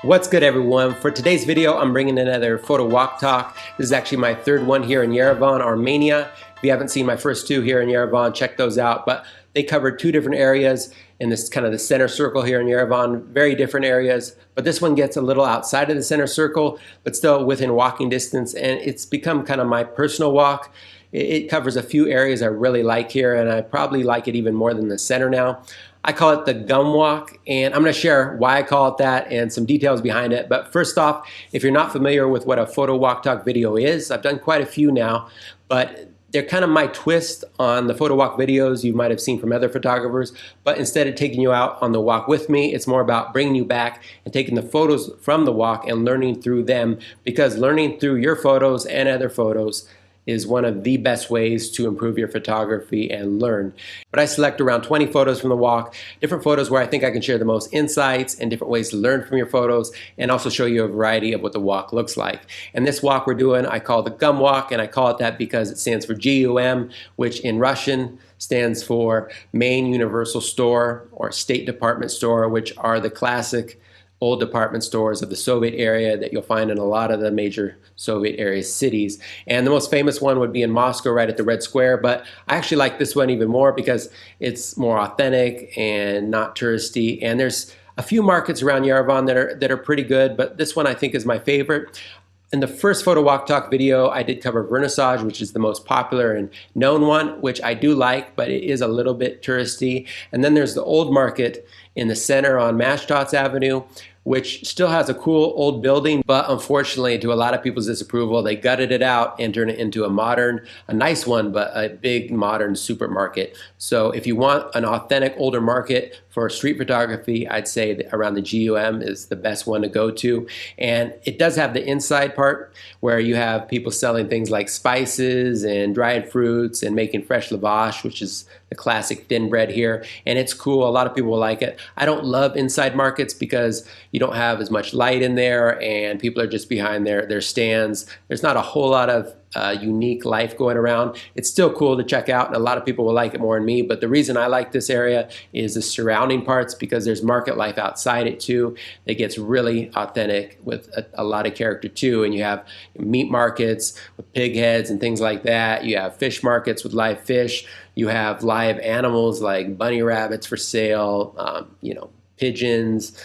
What's good, everyone? For today's video, I'm bringing another photo walk talk. This is actually my third one here in Yerevan, Armenia. If you haven't seen my first two here in Yerevan, check those out. But they covered two different areas in this kind of the center circle here in Yerevan, very different areas. But this one gets a little outside of the center circle, but still within walking distance. And it's become kind of my personal walk. It covers a few areas I really like here, and I probably like it even more than the center now. I call it the gum walk, and I'm going to share why I call it that and some details behind it. But first off, if you're not familiar with what a photo walk talk video is, I've done quite a few now, but they're kind of my twist on the photo walk videos you might have seen from other photographers. But instead of taking you out on the walk with me, it's more about bringing you back and taking the photos from the walk and learning through them, because learning through your photos and other photos is one of the best ways to improve your photography and learn. But I select around 20 photos from the walk, different photos where I think I can share the most insights and different ways to learn from your photos, and also show you a variety of what the walk looks like. And this walk we're doing, I call the gum walk, and I call it that because it stands for GUM, which in Russian stands for Main Universal Store or State Department Store, which are the classic old department stores of the Soviet area that you'll find in a lot of the major Soviet area cities. And the most famous one would be in Moscow, right at the Red Square. But I actually like this one even more because it's more authentic and not touristy. And there's a few markets around Yerevan that are pretty good, but this one I think is my favorite. In the first photo walk talk video, I did cover Vernissage, which is the most popular and known one, which I do like, but it is a little bit touristy. And then there's the old market in the center on Mashtots Avenue, which still has a cool old building, but unfortunately, to a lot of people's disapproval, they gutted it out and turned it into a nice one, but a big modern supermarket. So if you want an authentic older market for street photography, I'd say that around the GUM is the best one to go to. And it does have the inside part where you have people selling things like spices and dried fruits and making fresh lavash, which is the classic thin bread here. And it's cool. A lot of people will like it. I don't love inside markets because you don't have as much light in there and people are just behind their stands. There's not a whole lot of unique life going around. It's still cool to check out, and a lot of people will like it more than me. But the reason I like this area is the surrounding parts, because there's market life outside it too. It gets really authentic with a lot of character too. And you have meat markets with pig heads and things like that. You have fish markets with live fish. You have live animals like bunny rabbits for sale, pigeons,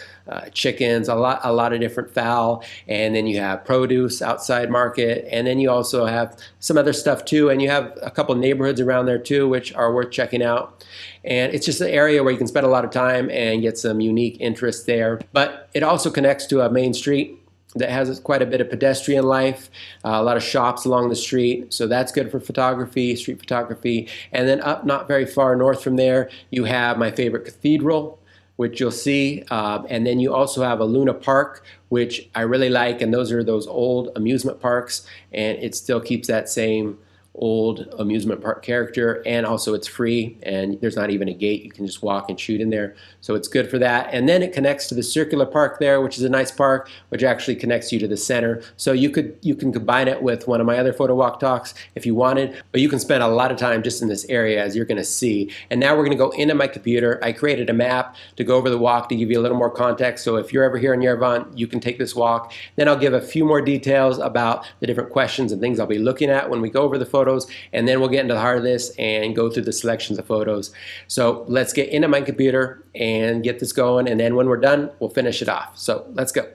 chickens, a lot of different fowl, and then you have produce outside market, and then you also have some other stuff too, and you have a couple neighborhoods around there too which are worth checking out. And it's just an area where you can spend a lot of time and get some unique interest there. But it also connects to a main street that has quite a bit of pedestrian life, a lot of shops along the street, so that's good for photography, street photography. And then up not very far north from there, you have my favorite cathedral, which you'll see, and then you also have a Luna Park, which I really like, and those are those old amusement parks, and it still keeps that same old amusement park character, and also it's free, and there's not even a gate. You can just walk and shoot in there, so it's good for that. And then it connects to the circular park there, which is a nice park, which actually connects you to the center. So you can combine it with one of my other photo walk talks if you wanted, but you can spend a lot of time just in this area, as you're going to see. And now we're going to go into my computer. I created a map to go over the walk to give you a little more context, so if you're ever here in Yerevan, you can take this walk. Then I'll give a few more details about the different questions and things I'll be looking at when we go over the photos, and then we'll get into the heart of this and go through the selections of photos. So let's get into my computer and get this going, and then when we're done, we'll finish it off. So let's go.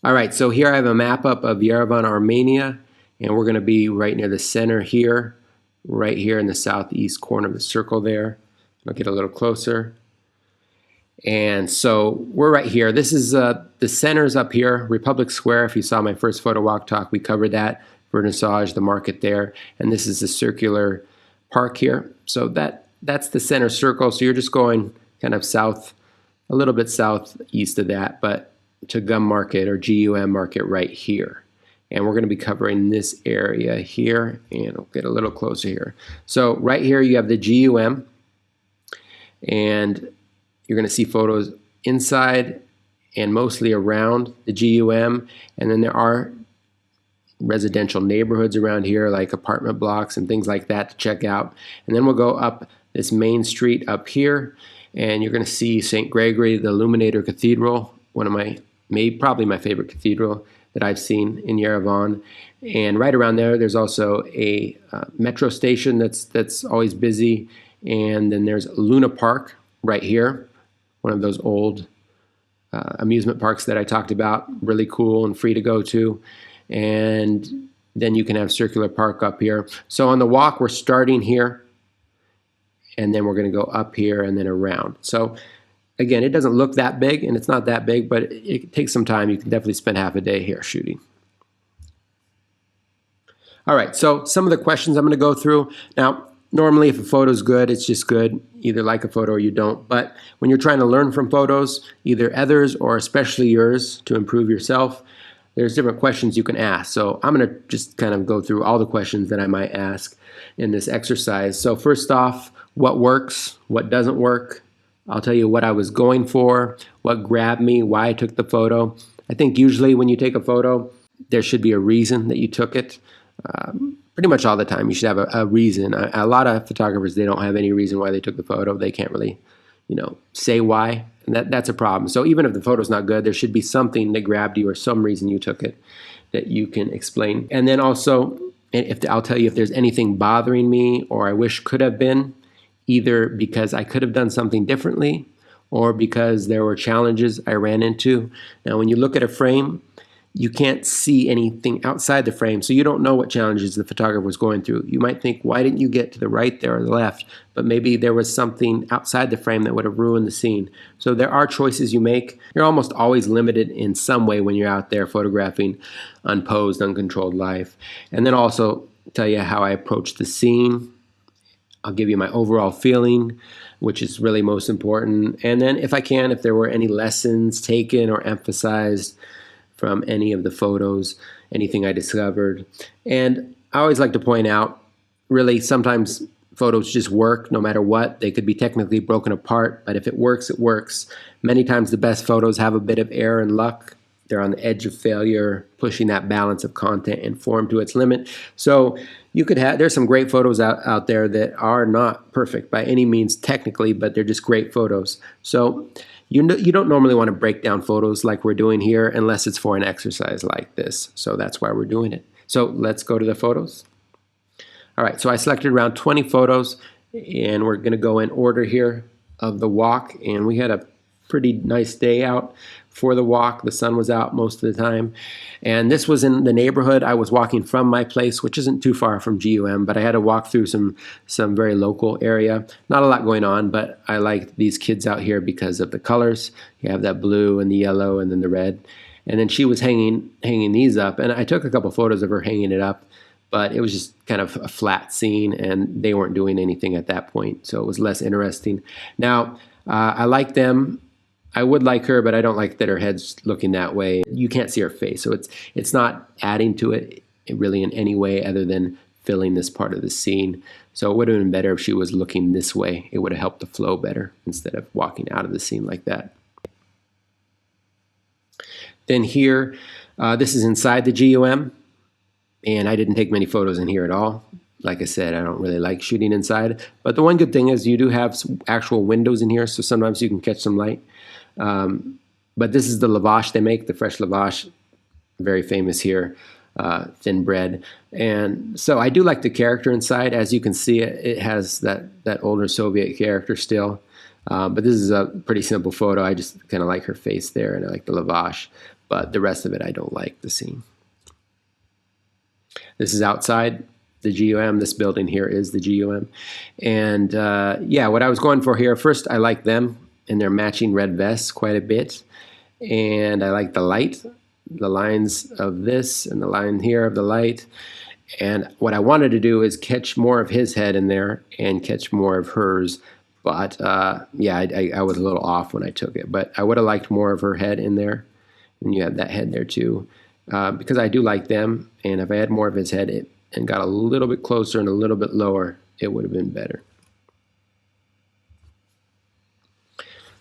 All right, so here I have a map up of Yerevan, Armenia, and we're going to be right near the center here, right here in the southeast corner of the circle there. I'll get a little closer. And so we're right here. This is the center's up here, Republic Square. If you saw my first photo walk talk, we covered that. Vernissage, the market there, and this is the circular park here. So that's the center circle. So you're just going kind of south, a little bit southeast of that, but to Gum Market or GUM Market right here. And we're going to be covering this area here, and I'll get a little closer here. So right here you have the GUM, and you're going to see photos inside and mostly around the GUM, and then there are residential neighborhoods around here like apartment blocks and things like that to check out. And then we'll go up this main street up here, and you're going to see St. Gregory the Illuminator Cathedral, one of my probably my favorite cathedral that I've seen in Yerevan. And right around there, there's also a metro station that's always busy. And then there's Luna Park right here, one of those old amusement parks that I talked about, really cool and free to go to. And then you can have Circular Park up here. So on the walk, we're starting here, and then we're going to go up here and then around. So again, it doesn't look that big, and it's not that big, but it takes some time. You can definitely spend half a day here shooting. All right, so some of the questions I'm going to go through. Now, normally if a photo is good, it's just good. Either like a photo or you don't. But when you're trying to learn from photos, either others or especially yours to improve yourself, there's different questions you can ask. So I'm going to just kind of go through all the questions that I might ask in this exercise. So first off, what works, what doesn't work? I'll tell you what I was going for, what grabbed me, why I took the photo. I think usually when you take a photo, there should be a reason that you took it. Pretty much all the time, you should have a reason. A lot of photographers, they don't have any reason why they took the photo. They can't really, say why. And that's a problem. So even if the photo's not good, there should be something that grabbed you or some reason you took it that you can explain. And then also, I'll tell you if there's anything bothering me or I wish could have been, either because I could have done something differently or because there were challenges I ran into. Now, when you look at a frame, you can't see anything outside the frame, so you don't know what challenges the photographer was going through. You might think, why didn't you get to the right there or the left? But maybe there was something outside the frame that would have ruined the scene. So there are choices you make. You're almost always limited in some way when you're out there photographing unposed, uncontrolled life. And then also tell you how I approach the scene. I'll give you my overall feeling, which is really most important. And then if I can, if there were any lessons taken or emphasized from any of the photos, anything I discovered. And I always like to point out, really, sometimes photos just work no matter what. They could be technically broken apart, but if it works, it works. Many times the best photos have a bit of error and luck. They're on the edge of failure, pushing that balance of content and form to its limit. So you could have, there's some great photos out there that are not perfect by any means technically, but they're just great photos. So you don't normally want to break down photos like we're doing here unless it's for an exercise like this. So that's why we're doing it. So let's go to the photos. All right, so I selected around 20 photos, and we're going to go in order here of the walk. And we had a pretty nice day out for the walk. The sun was out most of the time. And this was in the neighborhood. I was walking from my place, which isn't too far from GUM, but I had to walk through some very local area. Not a lot going on, but I like these kids out here because of the colors. You have that blue and the yellow and then the red. And then she was hanging these up, and I took a couple photos of her hanging it up, but it was just kind of a flat scene, and they weren't doing anything at that point, so it was less interesting. Now, I like them. I would like her, but I don't like that her head's looking that way. You can't see her face, so it's not adding to it really in any way other than filling this part of the scene. So it would have been better if she was looking this way. It would have helped the flow better instead of walking out of the scene like that. Then here, this is inside the GUM, and I didn't take many photos in here at all. Like I said, I don't really like shooting inside, but the one good thing is you do have some actual windows in here, so sometimes you can catch some light. But this is the lavash they make, the fresh lavash, very famous here, thin bread. And so I do like the character inside. As you can see, it has that older Soviet character still. But this is a pretty simple photo. I just kind of like her face there, and I like the lavash. But the rest of it, I don't like the scene. This is outside the GUM. This building here is the GUM. And yeah, what I was going for here, first I like them in their matching red vests quite a bit. And I like the light, the lines of this and the line here of the light. And what I wanted to do is catch more of his head in there and catch more of hers. But yeah, I was a little off when I took it. But I would have liked more of her head in there. And you have that head there too. Because I do like them. And if I had more of his head and got a little bit closer and a little bit lower, it would have been better.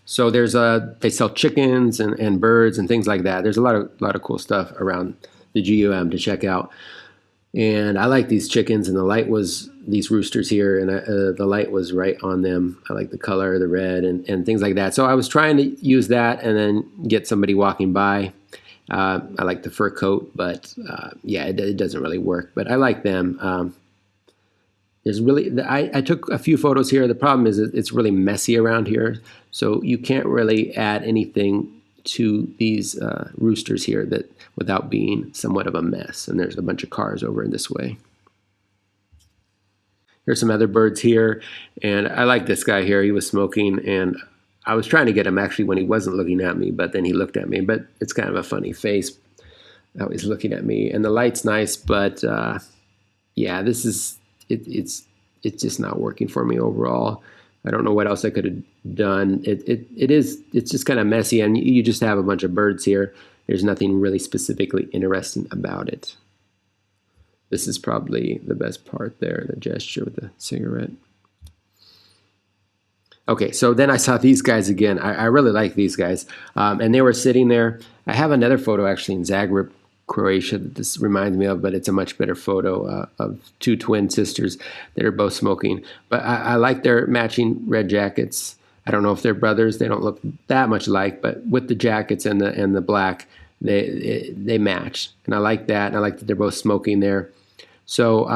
So there's they sell chickens and birds and things like that. There's a lot of cool stuff around the GUM to check out. And I like these chickens, and the light was these roosters here, and the light was right on them. I like the color, the red, and things like that. So I was trying to use that and then get somebody walking by I like the fur coat, but yeah, it doesn't really work. But I like them. There's really, I took a few photos here. The problem is it's really messy around here, so you can't really add anything to these roosters here that without being somewhat of a mess. And there's a bunch of cars over in this way. Here's some other birds here, and I like this guy here. He was smoking, and I was trying to get him actually when he wasn't looking at me, but then he looked at me. But it's kind of a funny face how he's looking at me, and the light's nice, but yeah, this is it's just not working for me overall. I don't know what else I could have done. It's just kind of messy, and you just have a bunch of birds here. There's nothing really specifically interesting about it. This is probably the best part there, the gesture with the cigarette. Okay, so then I saw these guys again. I really like these guys, and they were sitting there. I have another photo actually in Zagreb, Croatia, that this reminds me of, but it's a much better photo of two twin sisters that are both smoking. But I like their matching red jackets. I don't know if they're brothers. They don't look that much alike, but with the jackets and the black, they match, and I like that. And I like that they're both smoking there. So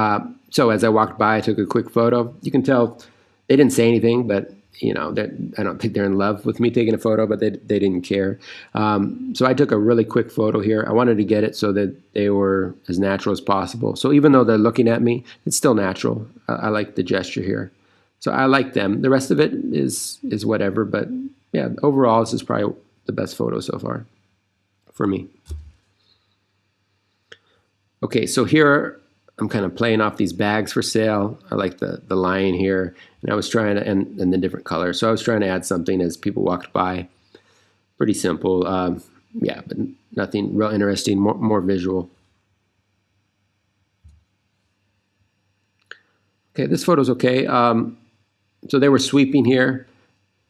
so as I walked by, I took a quick photo. You can tell they didn't say anything, but you know, I don't think they're in love with me taking a photo, but they didn't care. So I took a really quick photo here. I wanted to get it so that they were as natural as possible. So even though they're looking at me, it's still natural. I like the gesture here. So I like them. The rest of it is whatever, but yeah, overall, this is probably the best photo so far for me. Okay, so here I'm kind of playing off these bags for sale. I like the lion here, and I was trying to, and the different colors. So I was trying to add something as people walked by. Pretty simple, yeah, but nothing real interesting, more visual. Okay, this photo's okay. So they were sweeping here.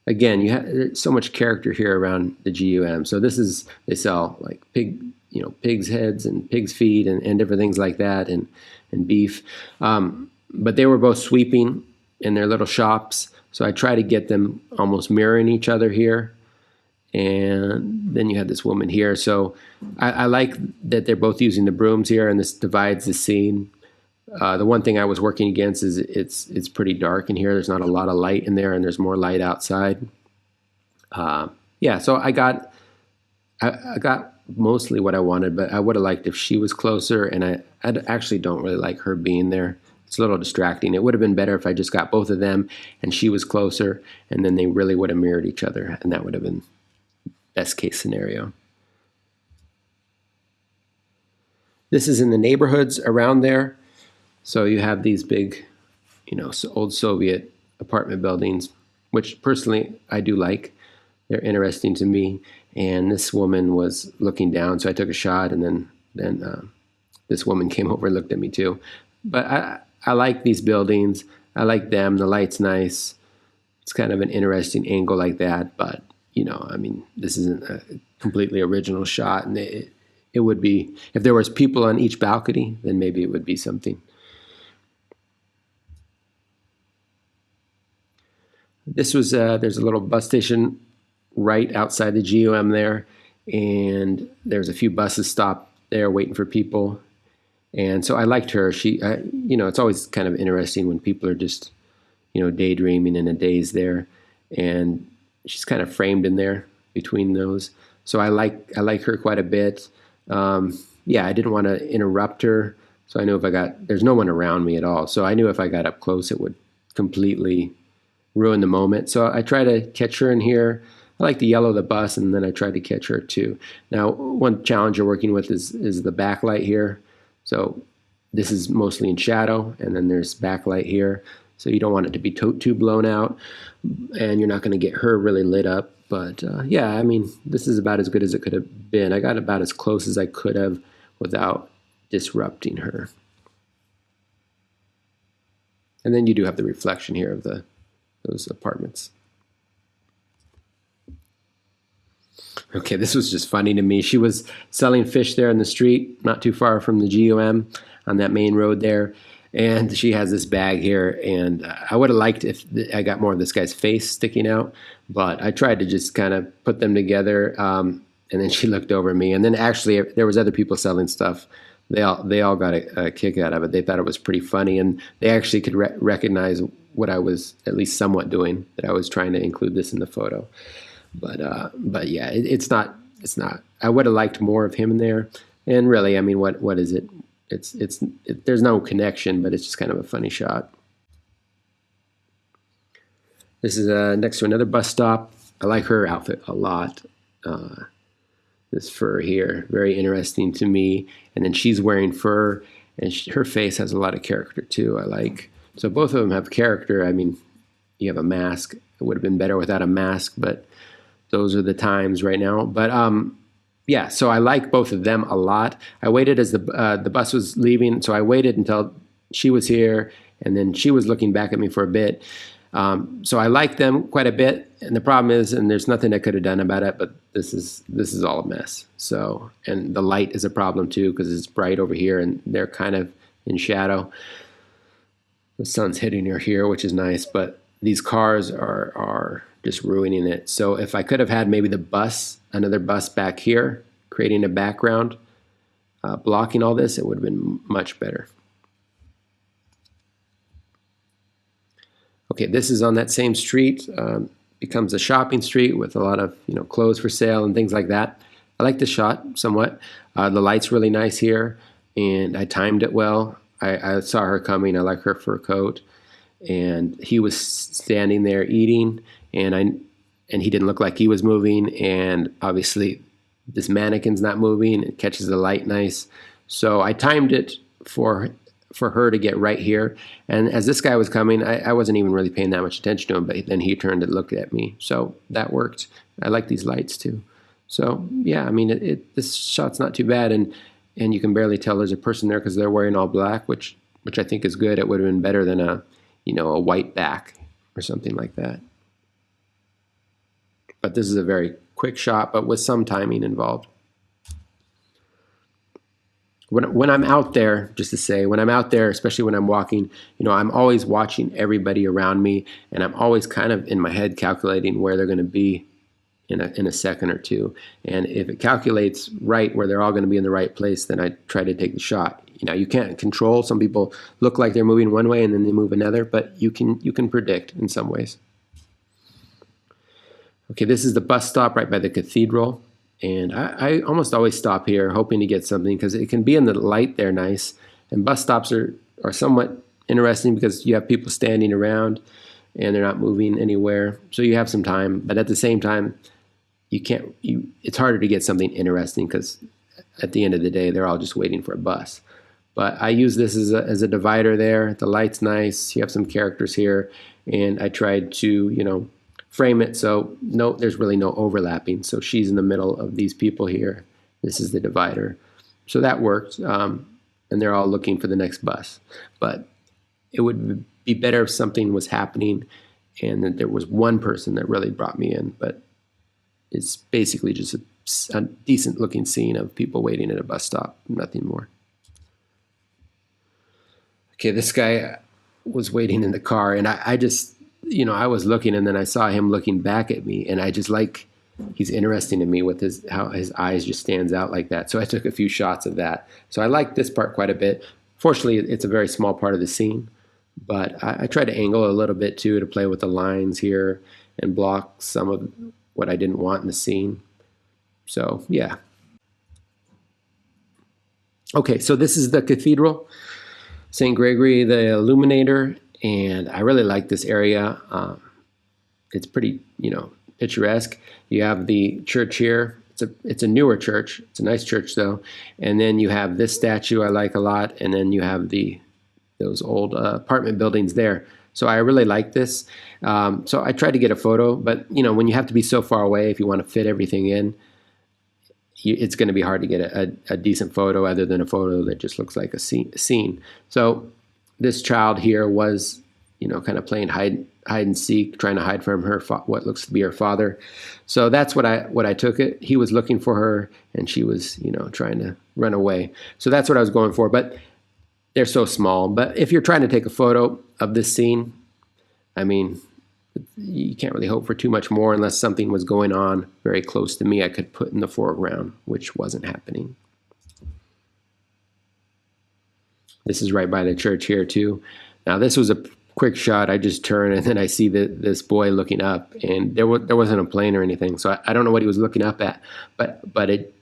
Again, there's so much character here around the GUM. So this is, they sell like pig's heads and pig's feet and different things like that, and beef. But they were both sweeping in their little shops. So I try to get them almost mirroring each other here. And then you have this woman here. So I like that they're both using the brooms here, and this divides the scene. The one thing I was working against is it's pretty dark in here. There's not a lot of light in there, and there's more light outside. Yeah, so I got mostly what I wanted, but I would have liked if she was closer, and I actually don't really like her being there. It's a little distracting. It would have been better if I just got both of them and she was closer, and then they really would have mirrored each other, and that would have been best case scenario. This is in the neighborhoods around there. So you have these big, old Soviet apartment buildings, which personally I do like. They're interesting to me. And this woman was looking down, so I took a shot, and then this woman came over and looked at me too. But I like these buildings. I like them. The light's nice. It's kind of an interesting angle like that. But, I mean, this isn't a completely original shot. And it would be, if there was people on each balcony, then maybe it would be something. This was, there's a little bus station right outside the GUM there, and there's a few buses stopped there waiting for people. And so I liked her. She, it's always kind of interesting when people are just, daydreaming in a daze there, and she's kind of framed in there between those. So I like her quite a bit. Yeah, I didn't want to interrupt her, so I knew there's no one around me at all. So I knew if I got up close, it would completely ruin the moment. So I try to catch her in here. I like to yellow the bus, and then I try to catch her too. Now, one challenge you're working with is the backlight here. So this is mostly in shadow, and then there's backlight here. So you don't want it to be too blown out, and you're not going to get her really lit up. But yeah, I mean, this is about as good as it could have been. I got about as close as I could have without disrupting her. And then you do have the reflection here of those apartments. Okay, this was just funny to me. She was selling fish there in the street, not too far from the GUM on that main road there. And she has this bag here, and I would have liked if I got more of this guy's face sticking out, but I tried to just kind of put them together. and then she looked over at me, and then actually there was other people selling stuff. They all got a kick out of it. They thought it was pretty funny, and they actually could recognize what I was at least somewhat doing, that I was trying to include this in the photo. But yeah, it's not. I would have liked more of him in there. And really, I mean, what is it? There's no connection, but it's just kind of a funny shot. This is next to another bus stop. I like her outfit a lot. This fur here, very interesting to me. And then she's wearing fur, and her face has a lot of character too. I like. So both of them have character. I mean, you have a mask. It would have been better without a mask, but those are the times right now. But yeah, so I like both of them a lot. I waited as the bus was leaving, so I waited until she was here, and then she was looking back at me for a bit. So I like them quite a bit, and the problem is, and there's nothing I could have done about it, but this is all a mess. So, and the light is a problem too, because it's bright over here, and they're kind of in shadow. The sun's hitting her here, which is nice, but these cars are just ruining it. So if I could have had maybe the bus, another bus back here, creating a background, blocking all this, it would have been much better. Okay, this is on that same street. Becomes a shopping street with a lot of clothes for sale and things like that. I like the shot somewhat. The light's really nice here, and I timed it well. I saw her coming. I like her fur coat, and he was standing there eating, and he didn't look like he was moving, and obviously this mannequin's not moving. It catches the light nice, so I timed it for her to get right here. And as this guy was coming, I wasn't even really paying that much attention to him, but then he turned and looked at me, so that worked. I like these lights too. So yeah, I mean, this shot's not too bad, and you can barely tell there's a person there because they're wearing all black, which I think is good. It would have been better than a white back or something like that. But this is a very quick shot, but with some timing involved. When I'm out there, just to say, when I'm out there, especially when I'm walking, I'm always watching everybody around me, and I'm always kind of in my head calculating where they're going to be in a second or two. And if it calculates right where they're all going to be in the right place, then I try to take the shot. You can't control. Some people look like they're moving one way and then they move another, but you can predict in some ways. Okay, this is the bus stop right by the cathedral. And I almost always stop here hoping to get something because it can be in the light there nice. And bus stops are somewhat interesting because you have people standing around and they're not moving anywhere. So you have some time, but at the same time, it's harder to get something interesting because at the end of the day, they're all just waiting for a bus. But I use this as a divider there. The light's nice. You have some characters here. And I tried to, frame it so there's really no overlapping. So she's in the middle of these people here. This is the divider. So that worked. And they're all looking for the next bus. But it would be better if something was happening and that there was one person that really brought me in. But it's basically just a decent looking scene of people waiting at a bus stop, nothing more. Okay, this guy was waiting in the car, and I just, I was looking, and then I saw him looking back at me, and I just he's interesting to me with how his eyes just stands out like that. So I took a few shots of that. So I like this part quite a bit. Fortunately, it's a very small part of the scene, but I tried to angle a little bit too to play with the lines here and block some of what I didn't want in the scene. So yeah. Okay, so this is the cathedral, St. Gregory the Illuminator, and I really like this area. It's pretty, picturesque. You have the church here. It's a newer church. It's a nice church though. And then you have this statue I like a lot, and then you have those old apartment buildings there. So I really like this. So I tried to get a photo, but when you have to be so far away, if you want to fit everything in, it's going to be hard to get a decent photo other than a photo that just looks like a scene. So this child here was, kind of playing hide and seek, trying to hide from her what looks to be her father. So that's what I took it. He was looking for her, and she was, trying to run away. So that's what I was going for. But they're so small. But if you're trying to take a photo of this scene, I mean, You can't really hope for too much more unless something was going on very close to me I could put in the foreground, which wasn't happening. This is right by the church here too. Now this was a quick shot. I just turn and then I see this boy looking up, and there wasn't a plane or anything, so I don't know what he was looking up at, but it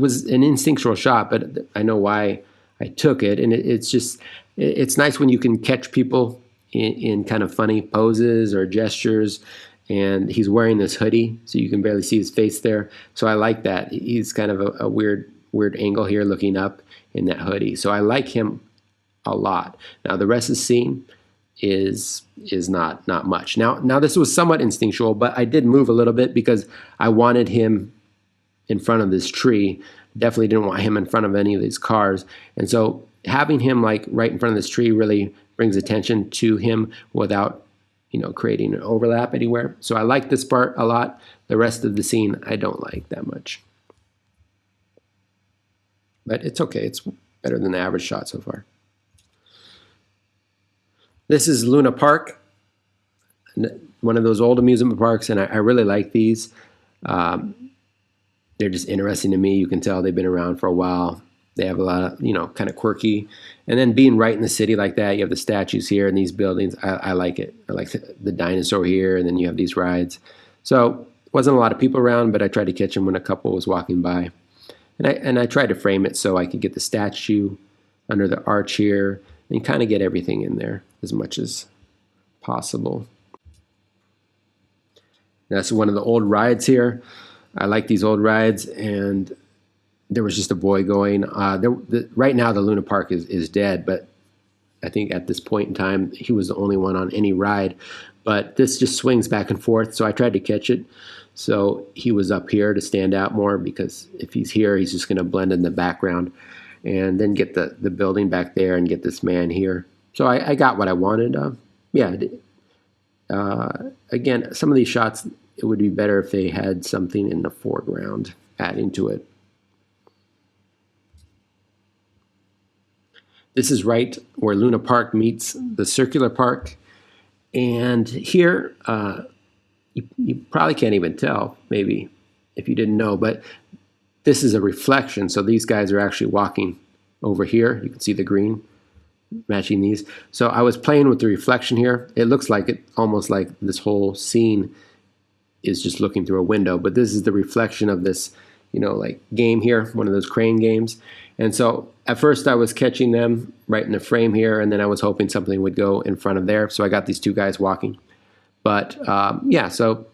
was an instinctual shot, but I know why I took it, and it's nice when you can catch people in kind of funny poses or gestures. And he's wearing this hoodie, so you can barely see his face there. So I like that. He's kind of a weird angle here looking up in that hoodie. So I like him a lot. Now the rest of the scene is not much. Now this was somewhat instinctual, but I did move a little bit because I wanted him in front of this tree. Definitely didn't want him in front of any of these cars. And so having him like right in front of this tree really brings attention to him without, you know, creating an overlap anywhere. So I like this part a lot. The rest of the scene I don't like that much. But it's okay. It's better than the average shot so far. This is Luna Park, one of those old amusement parks, and I really like these. They're just interesting to me. You can tell they've been around for a while. They have a lot of, you know, kind of quirky. And then being right in the city like that, you have the statues here and these buildings. I like it. I like the dinosaur here, and then you have these rides. So wasn't a lot of people around, but I tried to catch them when a couple was walking by. And I tried to frame it so I could get the statue under the arch here and kind of get everything in there as much as possible. That's one of the old rides here. I like these old rides, and there was just a boy going. Right now the Luna Park is dead, but I think at this point in time he was the only one on any ride. But this just swings back and forth, so I tried to catch it. So he was up here to stand out more, because if he's here, he's just going to blend in the background, and then get the building back there and get this man here. So I got what I wanted. Again, some of these shots, it would be better if they had something in the foreground adding to it. This is right where Luna Park meets the circular park. And here, you probably can't even tell, maybe, if you didn't know, but this is a reflection. So these guys are actually walking over here. You can see the green matching these. So I was playing with the reflection here. It looks like it, almost like this whole scene is just looking through a window, but this is the reflection of this, you know, like game here, one of those crane games. And so at first I was catching them right in the frame here, and then I was hoping something would go in front of there. So I got these two guys walking. But yeah, so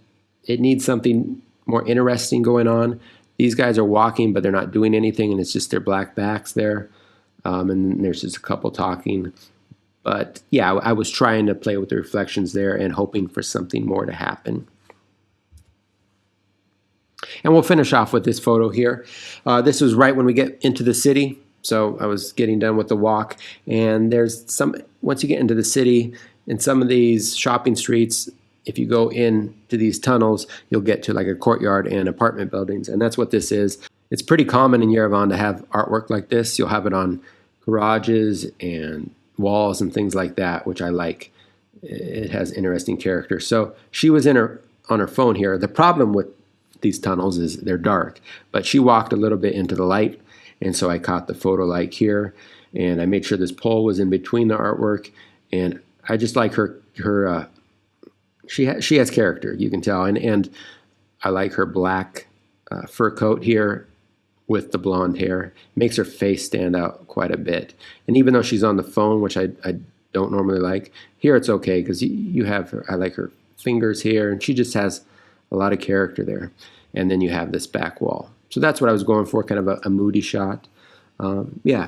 it needs something more interesting going on. These guys are walking, but they're not doing anything, and it's just their black backs there. And there's just a couple talking. But yeah, I was trying to play with the reflections there and hoping for something more to happen. And we'll finish off with this photo here. This was right when we get into the city. So I was getting done with the walk, and there's some, once you get into the city, in some of these shopping streets, if you go into these tunnels, you'll get to like a courtyard and apartment buildings, and that's what this is. It's pretty common in Yerevan to have artwork like this. You'll have it on garages and walls and things like that, which I like. It has interesting character. So she was on her phone here. The problem with these tunnels is they're dark, but she walked a little bit into the light, and so I caught the photo like here, and I made sure this pole was in between the artwork, and I just like her she has character, you can tell, and I like her black fur coat here with the blonde hair. It makes her face stand out quite a bit. And even though she's on the phone, which I don't normally like, here it's okay because you have her. I like her fingers here, and she just has a lot of character there. And then you have this back wall. So that's what I was going for, kind of a moody shot. Yeah,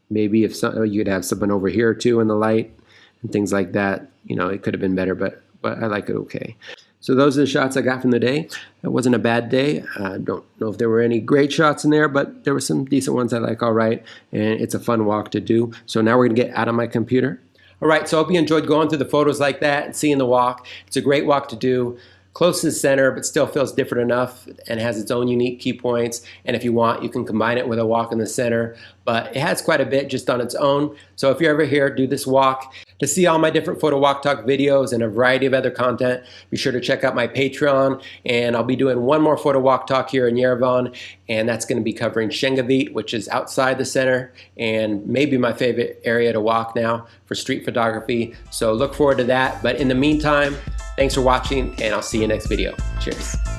maybe if you could have someone over here too in the light and things like that. You know, it could have been better, but I like it okay. So those are the shots I got from the day. It wasn't a bad day. I don't know if there were any great shots in there, but there were some decent ones I like all right, and it's a fun walk to do. So now we're gonna get out of my computer. All right, so I hope you enjoyed going through the photos like that and seeing the walk. It's a great walk to do. close to the center, but still feels different enough and has its own unique key points. And if you want, you can combine it with a walk in the center, but it has quite a bit just on its own. So if you're ever here, do this walk. To see all my different photo walk talk videos and a variety of other content, be sure to check out my Patreon, and I'll be doing one more photo walk talk here in Yerevan, and that's going to be covering Shengavit, which is outside the center and maybe my favorite area to walk now for street photography. So look forward to that. But in the meantime, thanks for watching, and I'll see you next video. Cheers.